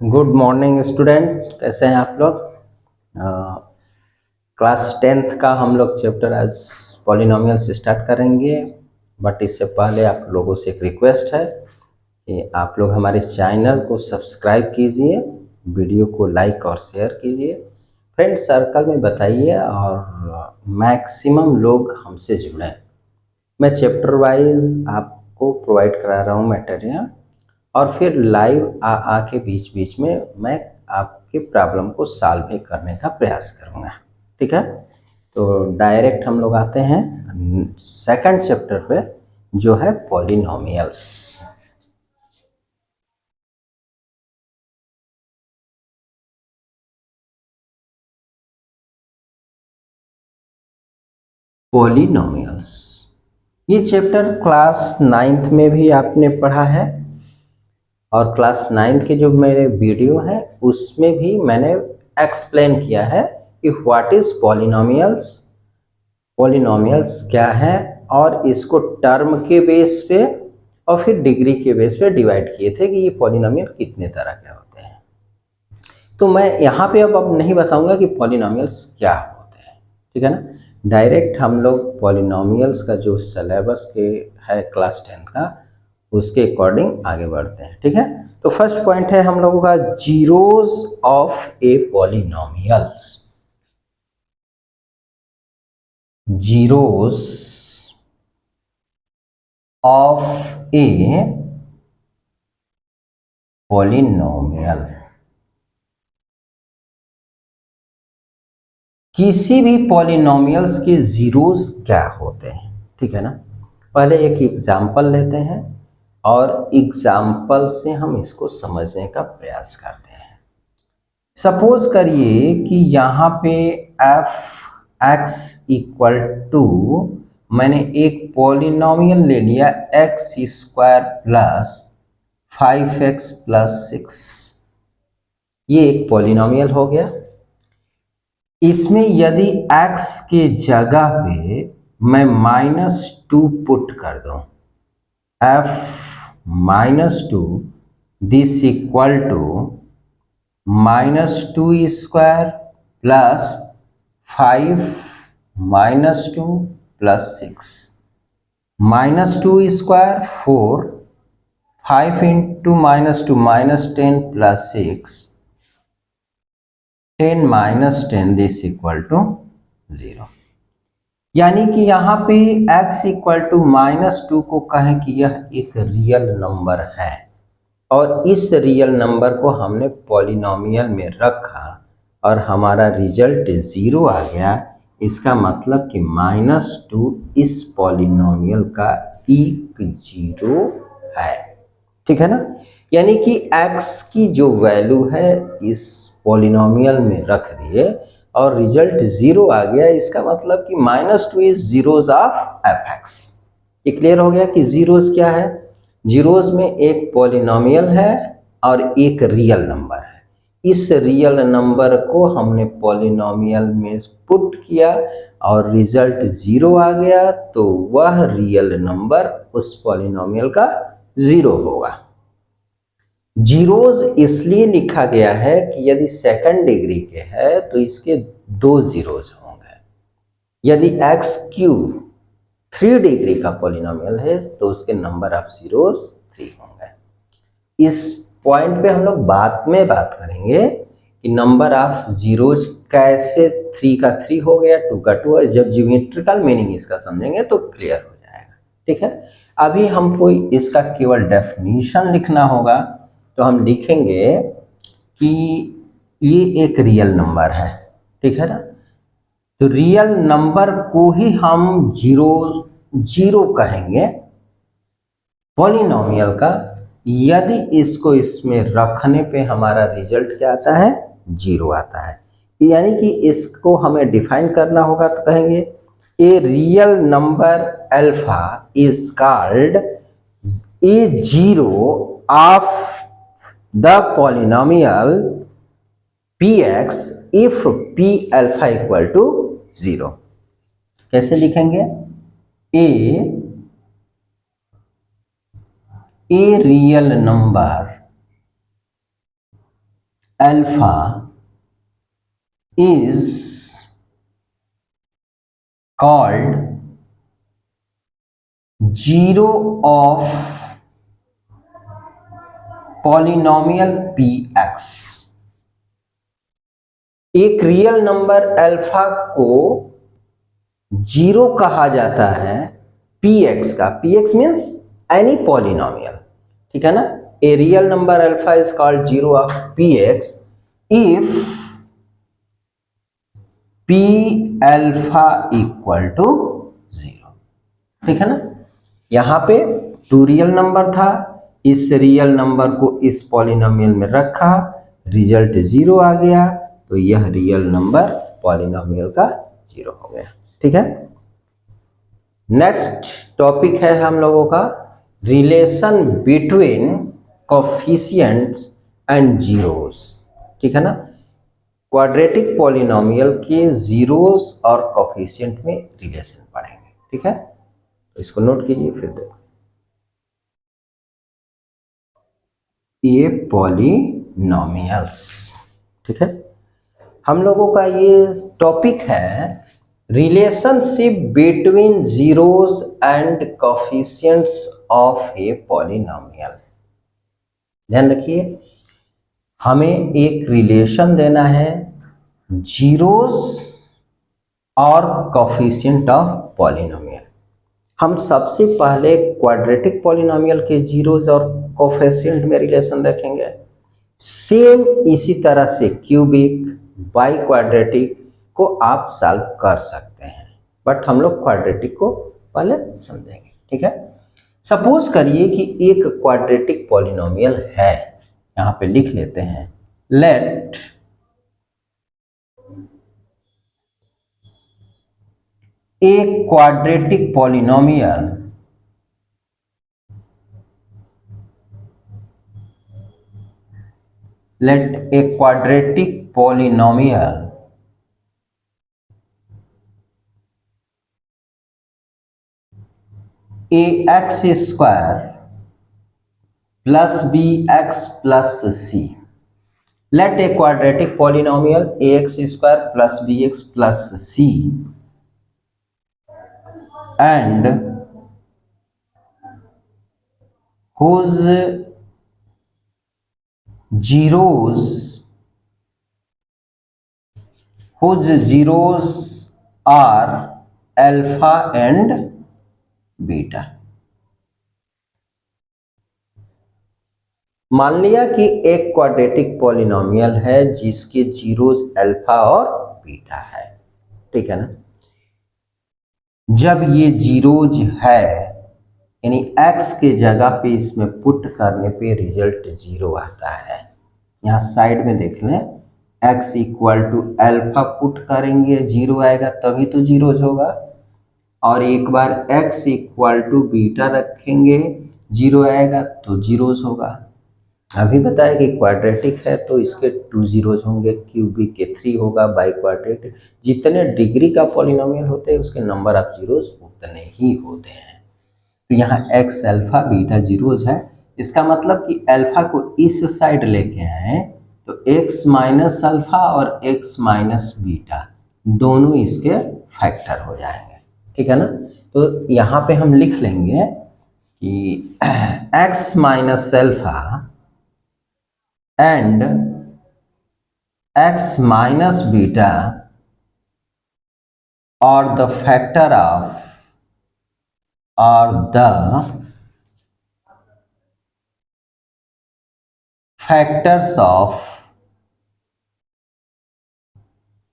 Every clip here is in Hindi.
गुड मॉर्निंग स्टूडेंट, कैसे हैं आप लोग। क्लास 10th का हम लोग चैप्टर आज पॉलिनोमियल से स्टार्ट करेंगे। बट इससे पहले आप लोगों से एक रिक्वेस्ट है कि आप लोग हमारे चैनल को सब्सक्राइब कीजिए, वीडियो को लाइक और शेयर कीजिए, फ्रेंड सर्कल में बताइए और मैक्सिमम लोग हमसे जुड़ें। मैं चैप्टर वाइज आपको प्रोवाइड करा रहा हूँ मटेरियल, और फिर लाइव आके बीच बीच में मैं आपके प्रॉब्लम को सॉल्व भी करने का प्रयास करूँगा। ठीक है, तो डायरेक्ट हम लोग आते हैं सेकंड चैप्टर पे, जो है पॉलिनोमियल्स। पॉलिनोमियल्स ये चैप्टर क्लास 9th में भी आपने पढ़ा है, और क्लास 9th के जो मेरे वीडियो हैं उसमें भी मैंने एक्सप्लेन किया है कि व्हाट इज पॉलिनोमियल्स, पॉलिनोमियल्स क्या है, और इसको टर्म के बेस पे और फिर डिग्री के बेस पे डिवाइड किए थे कि ये पॉलिनोमियल कितने तरह के होते हैं। तो मैं यहाँ पे अब नहीं बताऊंगा कि पॉलिनोमियल्स क्या होते हैं, ठीक है ना। डायरेक्ट हम लोग पॉलिनोमियल्स का जो सिलेबस के है क्लास 10th का, उसके अकॉर्डिंग आगे बढ़ते हैं। ठीक है, तो फर्स्ट पॉइंट है हम लोगों का zeros of a polynomial. Zeros of a polynomial. किसी भी पॉलिनोमियल्स के जीरोस क्या होते हैं, ठीक है ना। पहले एक एग्जाम्पल लेते हैं और एग्जाम्पल से हम इसको समझने का प्रयास करते हैं। सपोज करिए कि यहाँ पे एफ एक्स इक्वल टू, मैंने एक पॉलिनोमियल ले लिया x square plus 5x plus 6। ये एक पॉलिनोमियल हो गया। इसमें यदि x के जगह पे मैं -2 पुट कर दूं, f-2 this equal to -2² plus 5 -2 plus 6। -2² 4, 5 into -2 -10 plus 6, 10 - 10 this equal to 0। यानी कि यहाँ पे x इक्वल टू -2 को कहें कि यह एक रियल नंबर है, और इस रियल नंबर को हमने पॉलिनोमियल में रखा और हमारा रिजल्ट 0 आ गया। इसका मतलब कि -2 इस पॉलिनोमियल का एक जीरो है, ठीक है ना। यानी कि x की जो वैल्यू है इस पॉलिनोमियल में रख दिए और रिजल्ट 0 आ गया। इसका मतलब कि -2 is zeros of F x. ये क्लियर हो गया कि जीरोज क्या है। जीरोज में एक पॉलिनोमियल है और एक रियल नंबर है। इस रियल नंबर को हमने पॉलिनोमियल में पुट किया और रिजल्ट 0 आ गया, तो वह रियल नंबर उस पॉलिनोमियल का 0 होगा। जीरोज इसलिए लिखा गया है कि यदि सेकंड डिग्री के है तो इसके 2 जीरोज होंगे। यदि एक्स क्यूब 3 डिग्री का पॉलिनोमियल है तो उसके नंबर ऑफ जीरोज 3 होंगे। इस पॉइंट पे हम लोग बाद में बात करेंगे कि नंबर ऑफ जीरोज कैसे 3 का 3 हो गया, 2 का 2, और जब ज्योमेट्रिकल मीनिंग इसका समझेंगे तो क्लियर हो जाएगा। ठीक है, अभी हमको इसका केवल डेफिनेशन लिखना होगा। तो हम लिखेंगे कि ये एक रियल नंबर है, ठीक है ना। तो रियल नंबर को ही हम जीरो जीरो कहेंगे पॉलिनोमियल का, यदि इसको इसमें रखने पे हमारा रिजल्ट क्या आता है, 0 आता है। यानी कि इसको हमें डिफाइन करना होगा तो कहेंगे a real number alpha is called a zero of the polynomial px if p alpha equal to 0। कैसे लिखेंगे, a real number alpha is called zero of polynomial px। एक रियल नंबर अल्फा को जीरो कहा जाता है px का। px मीन्स एनी पॉलिनोमियल, ठीक है ना। A real number alpha is called zero of px if p alpha equal to zero, ठीक है ना। यहां पे टू रियल नंबर था, इस रियल नंबर को इस पॉलिनोमियल में रखा, रिजल्ट जीरो आ गया, तो यह रियल नंबर पॉलिनोमियल का जीरो हो गया, ठीक है। नेक्स्ट टॉपिक है हम लोगों का relation between coefficients and zeros, ठीक है ना। क्वाड्रेटिक पॉलिनोमियल के जीरोस और कोफिशिएंट में रिलेशन पढ़ेंगे, ठीक है। तो इसको नोट कीजिए फिर देखो। ये पॉलिनोमियल्स, ठीक है। हम लोगों का ये टॉपिक है relationship between zeros and coefficients of a polynomial. ध्यान रखिए, हमें एक रिलेशन देना है जीरोस और कोफिशिएंट ऑफ पॉलिनोमियल। हम सबसे पहले क्वाड्रेटिक पॉलिनोमियल के जीरोस और कोफिशिएंट में रिलेशन देखेंगे। सेम इसी तरह से क्यूबिक बाई क्वाड्रेटिक को आप सॉल्व कर सकते हैं, बट हम लोग क्वाड्रेटिक को पहले समझेंगे, ठीक है। सपोज करिए कि एक क्वाड्रेटिक पॉलिनोमियल है, यहां पे लिख लेते हैं let a quadratic polynomial ax square plus b x plus c. Let a quadratic polynomial ax square plus b x plus c and whose zeros are alpha and beta। मान लिया कि एक क्वाड्रेटिक पॉलिनोमियल है जिसके जीरोज अल्फा और बीटा है, ठीक है ना। जब ये जीरोज है यानी x के जगह पे इसमें पुट करने पे रिजल्ट जीरो आता है। यहाँ साइड में देख लें, x equal to alpha put करेंगे जीरो आएगा तभी तो जीरोज होगा, और एक बार x इक्वल टू बीटा रखेंगे जीरो आएगा तो जीरोज होगा। अभी बताया कि क्वाड्रेटिक है तो इसके टू जीरोज होंगे, क्यूबिक के थ्री होगा, बाई क्वाड्रेटिक जितने डिग्री का पॉलिनोमियल होते हैं उसके नंबर ऑफ जीरोज उतने ही होते हैं। तो यहाँ x अल्फा बीटा जीरोज है, इसका मतलब कि अल्फा को इस साइड लेके आए तो x माइनस अल्फा और x माइनस बीटा दोनों इसके फैक्टर हो जाएंगे, ठीक है ना। तो यहाँ पे हम लिख लेंगे कि x minus alpha and x minus beta और the factor of factors of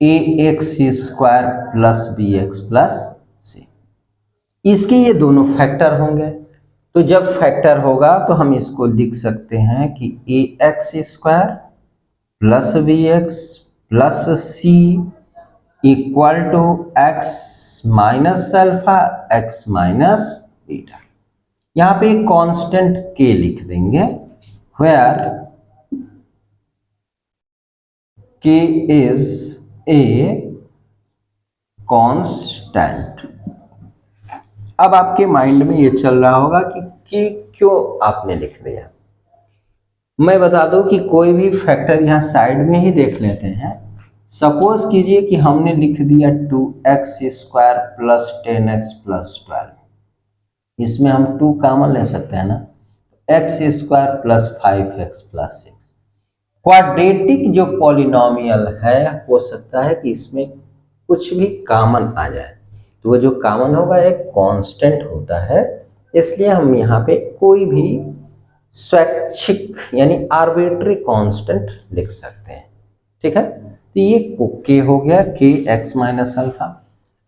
ax square plus b x plus c. इसके ये दोनों फैक्टर होंगे, तो जब फैक्टर होगा तो हम इसको लिख सकते हैं कि ax square plus b x plus c equal to x minus alpha x minus beta. यहाँ पे एक कांस्टेंट k लिख देंगे, where k is a constant. अब आपके माइंड में ये चल रहा होगा कि k क्यों आपने लिख दिया। मैं बता दूं कि कोई भी फैक्टर यहाँ साइड में ही देख लेते हैं। सपोज कीजिए कि हमने लिख दिया 2x² प्लस 10x प्लस 12, इसमें हम 2 कॉमन ले सकते हैं ना, x² plus 5x plus 6। Quadratic जो पॉलिनोमियल है हो सकता है कि इसमें कुछ भी कॉमन आ जाए, तो वो जो कॉमन होगा एक कांस्टेंट होता है, इसलिए हम यहाँ पे कोई भी स्वैच्छिक यानी आर्बिट्री कांस्टेंट लिख सकते हैं। ठीक है, तो ये के हो गया के एक्स माइनस अल्फा।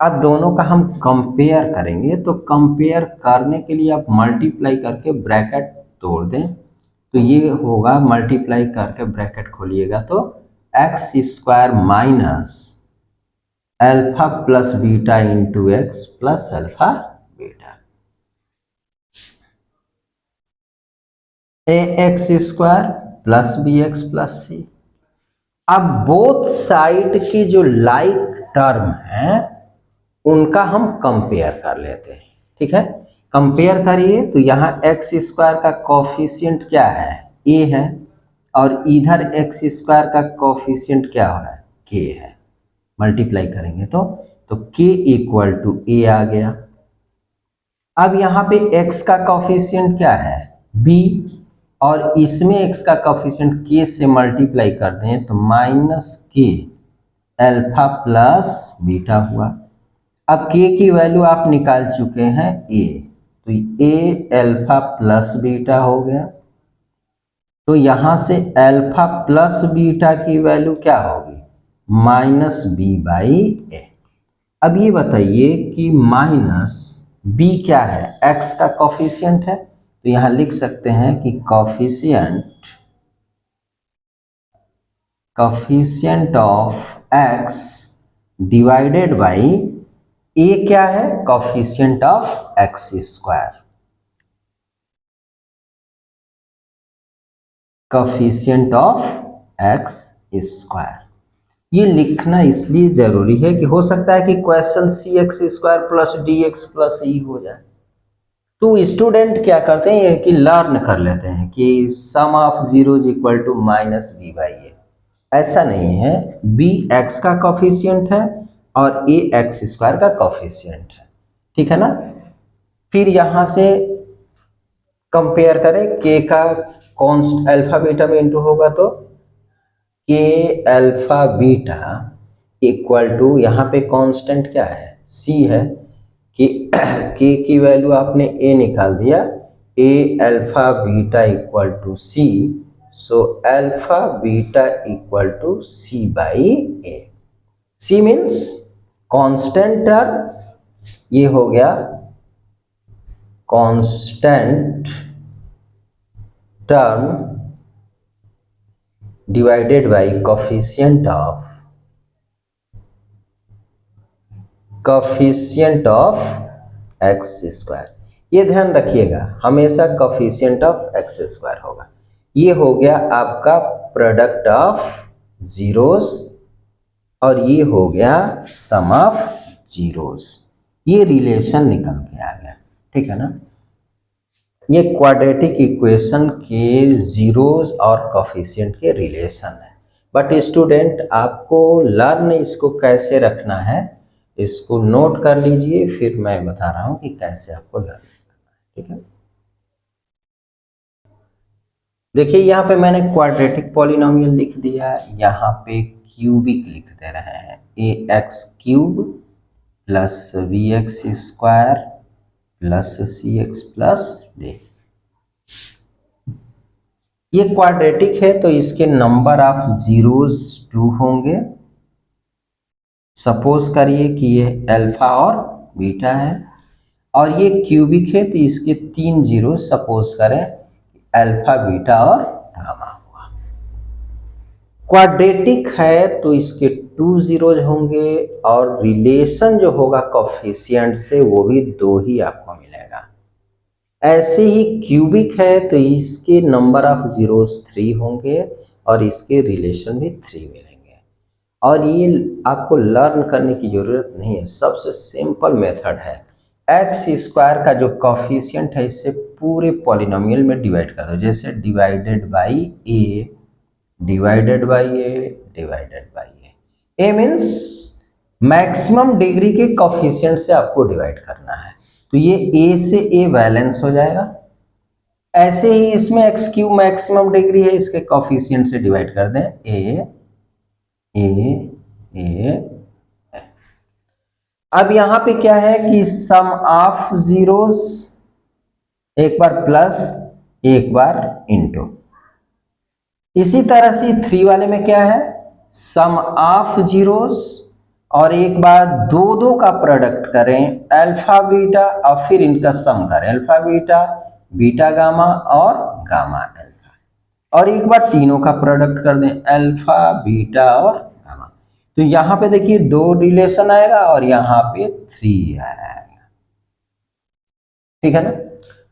अब दोनों का हम कंपेयर करेंगे, तो कंपेयर करने के लिए आप मल्टीप्लाई करके ब्रैकेट तोड़ दें, तो ये होगा मल्टीप्लाई करके ब्रैकेट खोलिएगा तो x² minus alpha plus beta into x plus alpha beta, ax² plus bx plus c। अब बोथ साइड की जो लाइक टर्म है उनका हम कंपेयर कर लेते हैं। ठीक है, कंपेयर करिए तो यहाँ x² का कोफिशिएंट क्या है, a है, और इधर x² का कोफिशिएंट क्या है, k है। मल्टीप्लाई करेंगे तो k इक्वल टू a आ गया। अब यहाँ पे x का कोफिशिएंट क्या है, b, और इसमें x का कोफिशिएंट k से मल्टीप्लाई कर दें तो minus k alpha plus beta हुआ। अब k की वैल्यू आप निकाल चुके हैं a, तो a अल्फा प्लस बीटा हो गया, तो यहाँ से अल्फा प्लस बीटा की वैल्यू क्या होगी, माइनस b बाई ए। अब ये बताइए कि माइनस b क्या है, x का कोफिशिएंट है, तो यहाँ लिख सकते हैं कि coefficient of x divided by a क्या है, coefficient of x², coefficient of x²। ये लिखना इसलिए जरूरी है कि हो सकता है कि question cx² plus dx plus e हो जाए, तो स्टूडेंट क्या करते हैं कि लर्न कर लेते हैं कि sum of zeros equal to minus b by a. ऐसा नहीं है, b x का कोफिशिएंट है और a x² का कोफिशिएंट है। ठीक है ना, फिर यहाँ से कंपेयर करें, k का कॉन्स्ट अल्फा बीटा में इंटू होगा तो k alpha beta equal to, यहाँ पे कांस्टेंट क्या है, c है, कि k की वैल्यू आपने a निकाल दिया, a alpha beta equal to c, so alpha beta equal to c by a. c means constant term, ये हो गया constant term divided by coefficient of x²। ये ध्यान रखिएगा, हमेशा कोफिशिएंट ऑफ x² होगा। ये हो गया आपका प्रोडक्ट ऑफ जीरोस, और ये हो गया सम ऑफ जीरोस। ये रिलेशन निकल के आ गया। ठीक है ना, ये क्वाड्रेटिक इक्वेशन के जीरोस और कोफिशिएंट के रिलेशन है। बट स्टूडेंट आपको लर्न इसको कैसे रखना है, इसको नोट कर लीजिए, फिर मैं बता रहा हूं कि कैसे आपको लर्न करना है। ठीक है, देखिए यहाँ पे मैंने क्वाड्रेटिक पॉलिनोमियल लिख दिया, यहाँ पे क्यूबिक लिख दे रहे हैं, ax³ plus bx² plus cx plus d। ये क्वाड्रेटिक है तो इसके नंबर ऑफ जीरोस 2 होंगे। सपोज करिए कि ये अल्फा और बीटा है, और ये क्यूबिक है तो इसके 3 जीरो, सपोज करें अल्फा बीटा और गामा हुआ। क्वाड्रेटिक है तो इसके 2 जीरोज होंगे, और रिलेशन जो होगा कोफिशिएंट से वो भी 2 ही आपको मिलेगा। ऐसे ही क्यूबिक है तो इसके नंबर ऑफ जीरोस 3 होंगे, और इसके रिलेशन भी 3 मिलेंगे। और ये आपको लर्न करने की जरूरत नहीं है, सबसे सिंपल मेथड है। x² का जो कोफिशिएंट है इससे पूरे पॉलिनोमियल में डिवाइड कर दो, जैसे divided by A, divided by A, divided by A. A means maximum degree के कोफिशिएंट से आपको डिवाइड करना है, तो ये ए से ए बैलेंस हो जाएगा। ऐसे ही इसमें एक्स क्यूब मैक्सिमम डिग्री है, इसके कोफिशिएंट से डिवाइड कर दें, ए ए ए। अब यहां पे क्या है कि सम ऑफ जीरोस, एक बार प्लस एक बार इनटू। इसी तरह से 3 वाले में क्या है, सम ऑफ जीरोस और एक बार दो दो का प्रोडक्ट करें अल्फा बीटा और फिर इनका सम करें, अल्फा बीटा, बीटा गामा और गामा अल्फा, और एक बार तीनों का प्रोडक्ट कर दें अल्फा बीटा और गामा। तो यहां पे देखिए 2 रिलेशन आएगा और यहां पे 3 आएगा, ठीक है ना।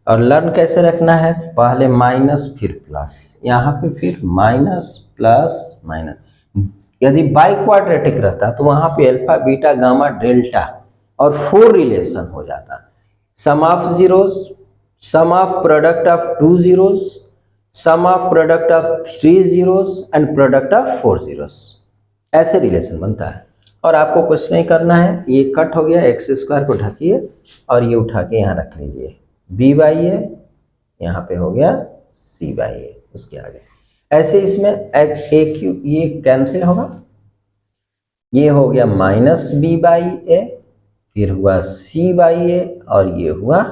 और लर्न कैसे रखना है, पहले माइनस फिर प्लस, यहाँ पे फिर माइनस प्लस माइनस। यदि बाई क्वाड्रेटिक रहता तो वहां पे अल्फा बीटा गामा डेल्टा और 4 रिलेशन हो जाता। Sum of zeros, sum of product of 2 zeros, sum of product of 3 zeros and product of 4 zeros, ऐसे रिलेशन बनता है। और आपको कुछ नहीं करना है, ये कट हो गया, एक्स स्क्वायर को ढकिए और ये उठा के यहाँ रख लीजिए, बी बाई ए, यहाँ पे हो गया सी बाई ए, उसके आगे। ऐसे इसमें ए क्यू ये कैंसिल होगा, ये हो गया माइनस बी बाई ए, फिर हुआ सी बाई ए और ये हुआ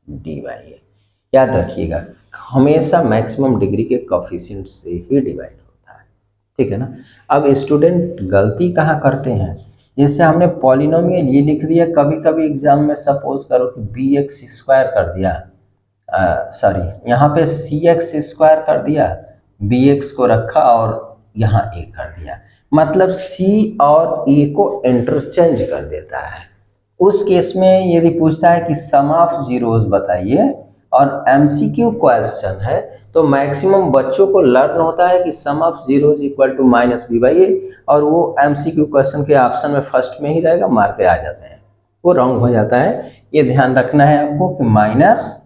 डी बाई ए। याद रखिएगा हमेशा मैक्सिमम डिग्री के कोफिशिएंट से ही डिवाइड होता है, ठीक है ना। अब स्टूडेंट गलती कहाँ करते हैं, जैसे हमने पॉलिनोमियल ये लिख दिया, कभी कभी एग्जाम में सपोज करो कि बी एक्स स्क्वायर कर दिया, सॉरी यहाँ पे सी एक्स स्क्वायर कर दिया, बी एक्स को रखा और यहाँ ए कर दिया, मतलब सी और ए को इंटरचेंज कर देता है। उस केस में यदि पूछता है कि सम ऑफ जीरोस बताइए और एमसीक्यू क्वेश्चन है, तो मैक्सिमम बच्चों को लर्न होता है कि sum of zeros equal to minus b by a, और वो एमसीक्यू क्वेश्चन के ऑप्शन में फर्स्ट में ही रहेगा, मार्क पे आ जाते हैं, वो रॉन्ग हो जाता है। ये ध्यान रखना है आपको कि माइनस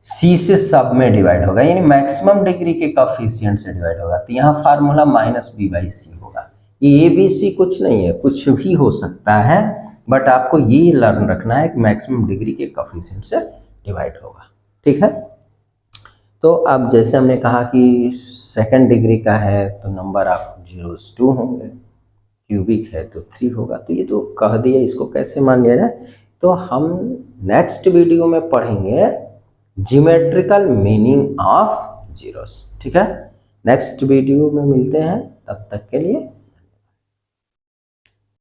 सी से सब में डिवाइड होगा, यानी मैक्सिमम डिग्री के कोफिशिएंट से डिवाइड होगा, तो यहाँ फार्मूला माइनस बी बाई सी होगा। ये ए बी सी कुछ नहीं है, कुछ भी हो सकता है, बट आपको ये लर्न रखना है कि मैक्सिमम डिग्री के कोफिशिएंट से डिवाइड होगा, ठीक है। तो अब जैसे हमने कहा कि सेकंड डिग्री का है तो नंबर ऑफ जीरोस 2 होंगे, क्यूबिक है तो 3 होगा, तो ये तो कह दिया, इसको कैसे मान लिया जाए। तो हम नेक्स्ट वीडियो में पढ़ेंगे ज्योमेट्रिकल मीनिंग ऑफ जीरोस, ठीक है। नेक्स्ट वीडियो में मिलते हैं, तब तक के लिए